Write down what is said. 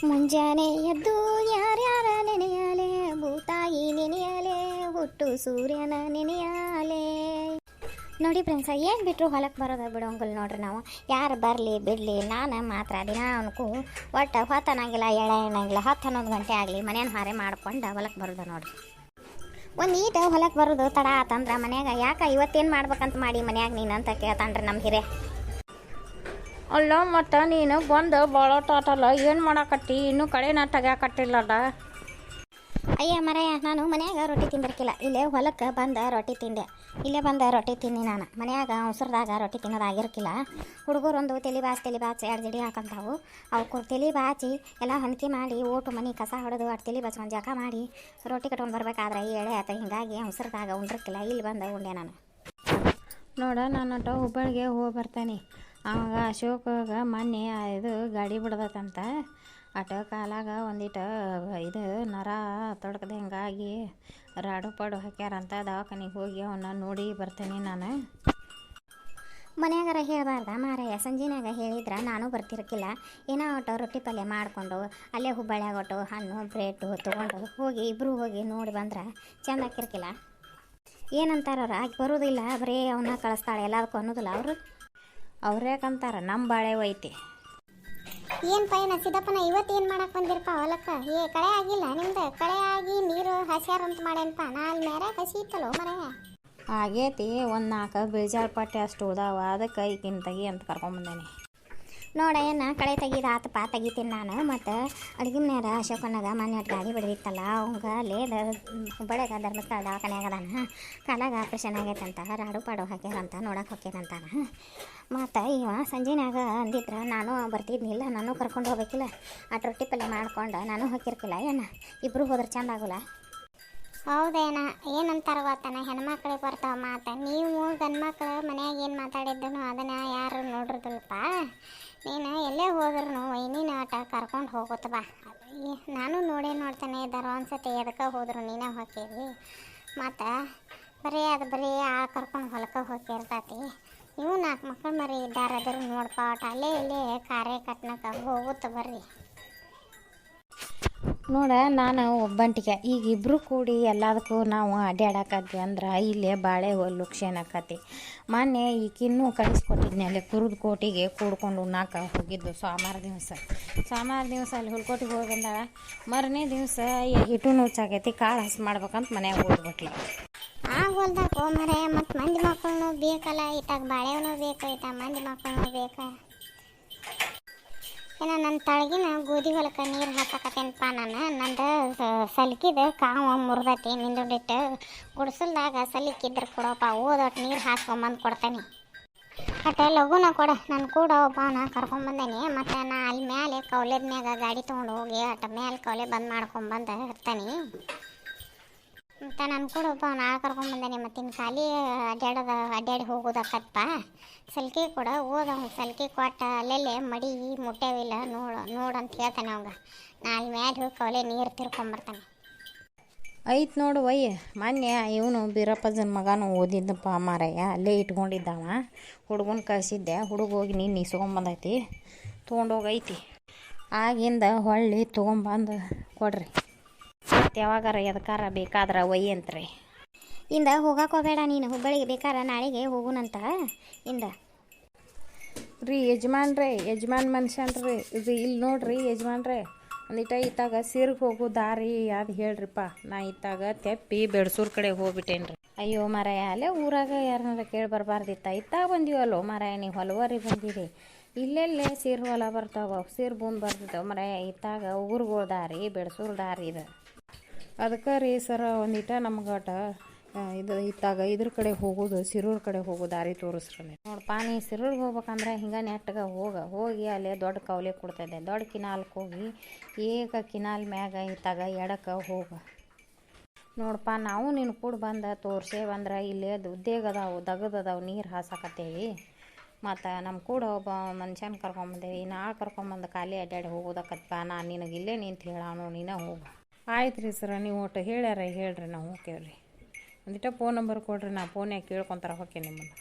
ಮುಂಜಾನೆ ಎದ್ದು ಯಾರ್ಯಾರ ನೆನೆಯಲೆ, ಭೂತಾಯಿ ನೆನೆಯಲೆ, ಹುಟ್ಟು ಸೂರ್ಯನ ನೆನೆಯಲೆ. ನೋಡಿ ಫ್ರೆಂಡ್ಸ, ಏನು ಬಿಟ್ಟರು ಹೊಲಕ್ಕೆ ಬರೋದು ಬಿಡೋಂಗಿಲ್ಲ ನೋಡ್ರಿ ನಾವು. ಯಾರು ಬರಲಿ ಬಿಡಲಿ, ನಾನು ಮಾತ್ರ ದಿನ ಅವನಕ್ಕೂ ಒಟ್ಟು ಹೊತ್ತು ಅನ್ನಂಗಿಲ್ಲ, ಎಳೆ ಅನ್ನಂಗಿಲ್ಲ. 10-11 ಗಂಟೆ ಆಗಲಿ ಮನೇನ ಹಾರೆ ಮಾಡ್ಕೊಂಡು ಹೊಲಕ್ಕೆ ಬರೋದು ನೋಡ್ರಿ. ಒಂದು ಈಟ ಹೊಲಕ್ಕೆ ಬರೋದು ತಡ ಆತಂದ್ರೆ ಮನ್ಯಾಗ ಯಾಕೆ ಇವತ್ತೇನು ಮಾಡ್ಬೇಕಂತ ಮಾಡಿ ಮನ್ಯಾಗ ನೀನು ಅಂತ ಕೇಳ್ತಾನ್ರಿ ನಮ್ಮ ಹಿರೇ. ಅಲ್ಲ ಮತ್ತು ನೀನು ಬಂದು ಭಾಳ ತಾತಲ್ಲ, ಏನು ಮಾಡಾಕತ್ತಿ? ಇನ್ನೂ ಕಳೆನ ತೆಗ್ಯಾಕಟ್ಟಿಲ್ಲಲ್ಲ. ಅಯ್ಯ ಮರಯ್ಯ, ನಾನು ಮನ್ಯಾಗ ರೊಟ್ಟಿ ತಿಂದಿರ್ಕಿಲ್ಲ. ಇಲ್ಲೇ ಹೊಲಕ್ಕೆ ಬಂದ ರೊಟ್ಟಿ ತಿಂದೆ. ಇಲ್ಲೇ ಬಂದ ರೊಟ್ಟಿ ತಿಂದು ನಾನು ಮನ್ಯಾಗ ಅವಸರದಾಗ ರೊಟ್ಟಿ ತಿನ್ನೋದಾಗಿರ್ಕಿಲ್ಲ. ಹುಡುಗರು ಒಂದು ತಲೆ ಬಾಚಿ 2 ಜಡಿ ಹಾಕಂತಾವು. ಅವಕ್ಕೆ ತಲೆ ಬಾಚಿ ಎಲ್ಲ ಹೊಂದಿಕೆ ಮಾಡಿ ಓಟು ಮನೆ ಕಸ ಹೊಡೆದು ಅಟ್ಟು ತಲೆ ಬಾಚ್ಕೊಂಡು ಜಕ ಮಾಡಿ ರೊಟ್ಟಿ ಕಟ್ಕೊಂಡು ಬರ್ಬೇಕಾದ್ರೆ ಈ ಎಳೆ ಆತ. ಹಿಂಗಾಗಿ ಅವಸರದಾಗ ಉಂಡಿರ್ಕಿಲ್ಲ. ಇಲ್ಲಿ ಬಂದ ಉಂಡೆ ನಾನು. ನೋಡ, ನಾನು ಹುಬ್ಬಳ್ಳಿಗೆ ಹೋಗಿ ಬರ್ತಾನೆ. ಆವಾಗ ಅಶೋಕಾಗ ಮೊನ್ನೆ ಇದು ಗಾಡಿ ಬಿಡ್ದತ್ತಂತ. ಕಾಲಾಗ ಒಂದಿಟ್ಟು ಇದು ನರ ತೊಡಕದ ಹಿಂಗಾಗಿ ರಾಡು ಪಾಡು ಹಾಕ್ಯಾರಂತ. ದವಾಖಾನಿಗೆ ಹೋಗಿ ಅವನ್ನ ನೋಡಿ ಬರ್ತೀನಿ ನಾನು. ಮನ್ಯಾಗಾರ ಹೇಳಬಾರ್ದ ಮಾರಯ್ಯ? ಸಂಜೆನಾಗ ಹೇಳಿದ್ರೆ ನಾನು ಬರ್ತಿರ್ಕಿಲ್ಲ. ಏನೋ ಒಟ್ಟು ರೊಟ್ಟಿ ಪಲ್ಯ ಮಾಡಿಕೊಂಡು ಅಲ್ಲೇ ಹುಬ್ಬಳ್ಳಿಯಾಗ ಒಟ್ಟು ಹಣ್ಣು ಬ್ರೆಡ್ಡು ತೊಗೊಂಡು ಹೋಗಿ ಇಬ್ಬರು ಹೋಗಿ ನೋಡಿ ಬಂದ್ರೆ ಚೆಂದ ಹಾಕಿರ್ಕಿಲ್ಲ. ಏನಂತಾರವ್ರು? ಆಗಿ ಬರೋದಿಲ್ಲ, ಬರೀ ಅವನ್ನ ಕಳಿಸ್ತಾಳೆ ಎಲ್ಲದಕ್ಕೂ ಅನ್ನೋದಿಲ್ಲ ಅವರು. ಅವ್ರ್ಯಾಕಂತಾರೆ ನಮ್ಮ ಬಾಳೆ ಒಯ್ತಿ. ಏನು ಪೈನ ಸಿದ್ದಪ್ಪನ, ಇವತ್ತೇನು ಮಾಡಕ್ಕೆ ಬಂದಿರಪ್ಪ ಹೊಲಕ್ಕೆ? ಕಳೆ ಆಗಿಲ್ಲ ನಿಮ್ದು? ಕಳೆ ಆಗಿ ನೀರು ಹಸ್ಯಾರಂತ ಮಾಡೇನಪ್ಪ. ನಾಲ್ ಮೇರೆ ಹಸಿ ಇತ್ತಲ್ಲೋ ಮರೆ. ಆಗೇತಿ, ಒಂದು 4 ಬೇಜಾರು ಪಟ್ಟೆ ಅಷ್ಟು ಉಳ್ದಾವ. ಅದಕ್ಕೆ ಈಗಿನ ತೆಗಿ ಅಂತ ಕರ್ಕೊಂಬಂದೇನೆ. ನೋಡ, ಏನು ಕಳೆ ತೆಗೀದು ಆತಪ್ಪ, ತೆಗಿತೀನಿ ನಾನು. ಮತ್ತು ಅಡುಗೆ ಮನ್ಯಾಗ ಅಶೋಕನಾಗ ಮೊನ್ನೆ ಗಾಡಿ ಬಿಡಿತ್ತಲ್ಲ, ಅವಂಗೆ ಅಲ್ಲೇ ಹುಬ್ಬಳ್ಳಿಯಾಗ ಧರ್ಮಸ್ಥಳ ದವಾಖಾನೆ ಆಗದಾನ. ಕಾಲಾಗ ಆಪ್ರೇಷನ್ ಆಗೈತಂತ, ರಾಡು ಪಾಡು ಹಾಕ್ಯಾರಂತ, ನೋಡಕ್ಕೆ ಹೋಗ್ಯಾನಂತಾನ. ಮತ್ತು ಇವ ಸಂಜೆನಾಗ ಅಂದಿದ್ರೆ ನಾನು ಬರ್ತಿದ್ನಿಲ್ಲ, ನಾನು ಕರ್ಕೊಂಡು ಹೋಗ್ಬೇಕಿಲ್ಲ. ಆ ರೊಟ್ಟಿ ಪಲ್ಯ ಮಾಡ್ಕೊಂಡು ನಾನು ಹೋಗಿರ್ಕಿಲ್ಲ. ಏನು ಇಬ್ಬರು ಹೋದ್ರೆ ಚೆಂದ ಆಗೋಲ್ಲ. ಹೌದೇನ? ಏನಂತಾರ ಗೊತ್ತಾನ, ಹೆಣ್ಮಕ್ಳಿಗೆ ಬರ್ತಾವ ಮಾತು. ನೀವು ಗಂಡು ಮಕ್ಳು ಮನ್ಯಾಗ ಏನು ಮಾತಾಡಿದ್ದನು ಅದನ್ನು ಯಾರು ನೋಡಿದ್ರಲ್ಪ. ನೀನು ಎಲ್ಲೇ ಹೋದ್ರೂ ವೈನಿನ ಆಟ ಕರ್ಕೊಂಡು ಹೋಗುತ್ತೆ ಬಾ. ನಾನು ನೋಡ್ತಾನೆ ಇದ್ದಾರ ಒಂದ್ಸತಿ. ಎದಕ್ಕೆ ಹೋದ್ರು ನೀನೇ ಹೋಗ್ತೀವಿ. ಮತ್ತು ಬರೀ ಕರ್ಕೊಂಡು ಹೊಲಕ್ಕೆ ಹೋಗಿರ್ತೈತಿ. ನೀವು 4 ಮಕ್ಕಳು ಮರಿ ಇದ್ದಾರಾದ್ರೂ ನೋಡ್ಪ. ಒಟ್ಟು ಅಲ್ಲೇ ಇಲ್ಲೇ ಕಾರ್ಯ ಕಟ್ನಕ್ಕೆ ಹೋಗುತ್ತೆ ಬರ್ರಿ. ನೋಡ, ನಾನು ಒಬ್ಬಂಟಿಗೆ ಈಗ ಇಬ್ಬರು ಕೂಡಿ ಎಲ್ಲದಕ್ಕೂ ನಾವು ಅಡ್ಡಾಡಕತ್ವಿ ಅಂದ್ರೆ ಇಲ್ಲೇ ಬಾಳೆ ಲುಕ್ಷೇನ್ ಆಕತಿ. ಮೊನ್ನೆ ಈಗಿನ್ನೂ ಕಳಿಸ್ಕೊಟ್ಟಿದ್ನಿ ಅಲ್ಲಿ ಕುರುದ ಕೋಟಿಗೆ ಕೂಡ್ಕೊಂಡು ಉಣ್ಣಾಕ ಹೋಗಿದ್ದು ಸೋಮವಾರ ದಿವಸ ಅಲ್ಲಿ ಹುಲ್ಕೋಟಿಗೆ ಹೋಗಿ ಬಂದಾಗ ಮರನೇ ದಿವಸ ಹಿಟ್ಟು ನುಚ್ಚಾಗೈತಿ, ಕಾಳು ಹಸಿ ಮಾಡ್ಬೇಕಂತ ಮನ್ಯಾಗ ಹೋಗ್ಬಿಟ್ಲಿ. ಹೊಲ್ದಾಗ ಮರೆ ಮತ್ತು ಮಂದಿ ಮಕ್ಕಳು ಬೇಕಲ್ಲ, ಇತ್ತಾಗ ಬಾಳೆವೂ ಬೇಕು, ಇತ್ತಾಗ ಮಂದಿ ಮಕ್ಕಳು ಬೇಕಾ. ಏನೋ ನನ್ನ ತಳಗಿನ ಗೋಧಿ ಹೊಲಕ್ಕೆ ನೀರು ಹಾಕಕತ್ತೇನಪ್ಪ ನಾನು. ನಂದು ಸಲಿಕಿದ ಕಾವು ಮುರಿದೈತಿ. ನಿಂದುಂಡಿಟ್ಟು ಗುಡಿಸಲ್ದಾಗ ಸಲಿಕಿದ್ರೆ ಕೊಡಪ್ಪ, ಓದೊಟ್ಟು ನೀರು ಹಾಕ್ಕೊಂಬಂದು ಕೊಡ್ತೇನೆ. ಅಟ್ಟೆ ಲಘುನ ಕೊಡ. ನಾನು ಕೂಡ ಒಬ್ಬನ ಕರ್ಕೊಂಬಂದೇನೆ. ಮತ್ತು ನಾ ಅಲ್ಲಿ ಮೇಲೆ ಕೌಲೆದ ಮ್ಯಾಗ ಗಾಡಿ ತೊಗೊಂಡು ಹೋಗಿ ಅಟ್ಟ ಮೇಲೆ ಕೌಲೆ ಬಂದ್ ಮಾಡ್ಕೊಂಬಂದು ಇರ್ತಾನೆ. ಮತ್ತು ನಾನು ಕೂಡ ಒಬ್ಬ ನಾಳೆ ಕರ್ಕೊಂಬಂದೇನೆ. ಮತ್ತು ಇನ್ನು ಖಾಲಿ ಅಡ್ಡಾಡಿ ಹೋಗೋದಕ್ಕಪ್ಪ. ಸಲ್ಕೆ ಕೂಡ ಓದವ್ ಸಲ್ಕೆ ಕೊಟ್ಟ ಅಲ್ಲೆಲ್ಲೇ ಮಡಿ ಮುಟ್ಟೇವಿಲ್ಲ ನೋಡಂತ ಹೇಳ್ತಾನೆ ಅವಂಗ. ನಾಳೆ ಮ್ಯಾಲೆ ಹೋಗಿ ಕವಲೆ ನೀರು ತಿರ್ಕೊಂಬರ್ತಾನೆ. ಐತ್ ನೋಡು ವಯ್ಯ, ಮೊನ್ನೆ ಇವನು ಬೀರಪ್ಪಜನ ಮಗನು ಓದಿದ್ದಪ್ಪ ಮಾರಯ್ಯ, ಅಲ್ಲೇ ಇಟ್ಕೊಂಡಿದ್ದವ. ಹುಡುಗನ ಕಳಿಸಿದ್ದೆ, ಹುಡುಗ ಹೋಗಿ ನೀನು ಇಸ್ಕೊಂಬಂದೈತಿ, ತೊಗೊಂಡೋಗೈತಿ. ಆಗಿಂದ ಹೊಳ್ಳಿ ತೊಗೊಂಬಂದು ಕೊಡ್ರಿ. ಮತ್ತು ಯಾವಾಗಾರ ಎದಕ್ಕಾರ ಬೇಕಾದ್ರೆ ಒಯ್ಯಿ ಅಂತ್ರಿ. ಇಂದ ಹೋಗಕ್ಕೆ ಹೋಗಬೇಡ ನೀನು. ಹುಬ್ಬಳ್ಳಿಗೆ ಬೇಕಾರೆ ನಾಳೆಗೆ ಹೋಗುನಂತ. ಇಂದ ರೀ ಯಜಮಾನ್ ಮನುಷ್ಯನ್ರಿ ಇದು. ಇಲ್ಲಿ ನೋಡ್ರಿ ಯಜಮಾನ್ರೆ, ಒಂದಿಟ ಇತ್ತಾಗ ಸೀರ್ಗೆ ಹೋಗೋ ದಾರಿ ಅದು ಹೇಳ್ರಿಪ್ಪ. ನಾ ಇತ್ತಾಗ ತೆಪ್ಪಿ ಬೆಡ್ಸೂರ್ ಕಡೆ ಹೋಗ್ಬಿಟ್ಟೇನ್ರಿ. ಅಯ್ಯೋ ಮಾರಾಯ, ಅಲ್ಲೇ ಊರಾಗ ಯಾರನ್ನಾರ ಕೇಳಿ ಬರಬಾರ್ದಿತ್ತ. ಇತ್ತಾಗ ಬಂದೀವಲ್ಲೋ ಮಾರಾಯ, ನೀವು ಹೊಲವರಿ ಬಂದಿರಿ. ಇಲ್ಲೆಲ್ಲೇ ಸೀರೆ ಹೊಲ ಬರ್ತಾವ, ಸೀರೆ ಬಂದು ಬರ್ತಿದ್ದಾವೆ ಮಾರಾಯ. ಇತ್ತಾಗ ಊರುಗಳ ದಾರಿ ಬೆಡ್ಸೂರು ದಾರಿ ಇದು. ಅದಕ್ಕೆ ರೀ ಸರ ಒಂದಿಟ ನಮ್ಗಟ ಇದು ಇತ್ತಾಗ ಇದ್ರ ಕಡೆ ಹೋಗೋದು, ಸಿರೂರ್ ಕಡೆ ಹೋಗೋ ದಾರಿ ತೋರಿಸ್ರಿ. ನೋಡಪ್ಪ, ನೀ ಸಿರೂರ್ಗೆ ಹೋಗ್ಬೇಕಂದ್ರೆ ಹಿಂಗೆ ನೆಟ್ಟಗೆ ಹೋಗಿ ಅಲ್ಲೇ ದೊಡ್ಡ ಕವಲೆ ಕೊಡ್ತಾಯಿದ್ದೆ. ದೊಡ್ಡ ಕಿನಾಲ್ಗೆ ಹೋಗಿ ಈಗ ಕಿನಾಲ್ ಮ್ಯಾಗ ಇತ್ತಾಗ ಎಡಕ್ಕೆ ಹೋಗ. ನೋಡಪ್ಪ, ನಾವು ನಿನ್ನ ಕೂಡ ಬಂದು ತೋರ್ಸೇವಂದ್ರೆ ಇಲ್ಲೇ ಉದ್ಯೋಗ ಅದಾವು, ದಗದದಾವು, ನೀರು ಹಾಸಾಕತ್ತೇವಿ. ಮತ್ತು ನಮ್ಮ ಕೂಡ ಒಬ್ಬ ಮನುಷ್ಯನ ಕರ್ಕೊಂಬಂದೇವಿ. ನಾಳೆ ಕರ್ಕೊಂಬಂದು ಖಾಲಿ ಅಡ್ಡಾಡಿ ಹೋಗೋದಕ್ಕಪ್ಪ. ನಾನು ನಿನಗೆ ಇಲ್ಲೇ ನಿಂತು ಹೇಳಾನು, ನೀನೇ ಹೋಗು. ಆಯ್ತು ರೀ ಸರ, ನೀವು ಒಟ್ಟು ಹೇಳ್ಯಾರ ಹೇಳ್ರಿ, ನಾವು ಹೋಗ್ತೇವ್ರಿ. ಒಂದಿಟ ಫೋನ್ ನಂಬರ್ ಕೊಡ್ರಿ, ನಾ ಫೋನ್ಯಾಗ ಕೇಳ್ಕೊತಾರ ಹೋಕೆ ನಿಮ್ಮನ್ನು.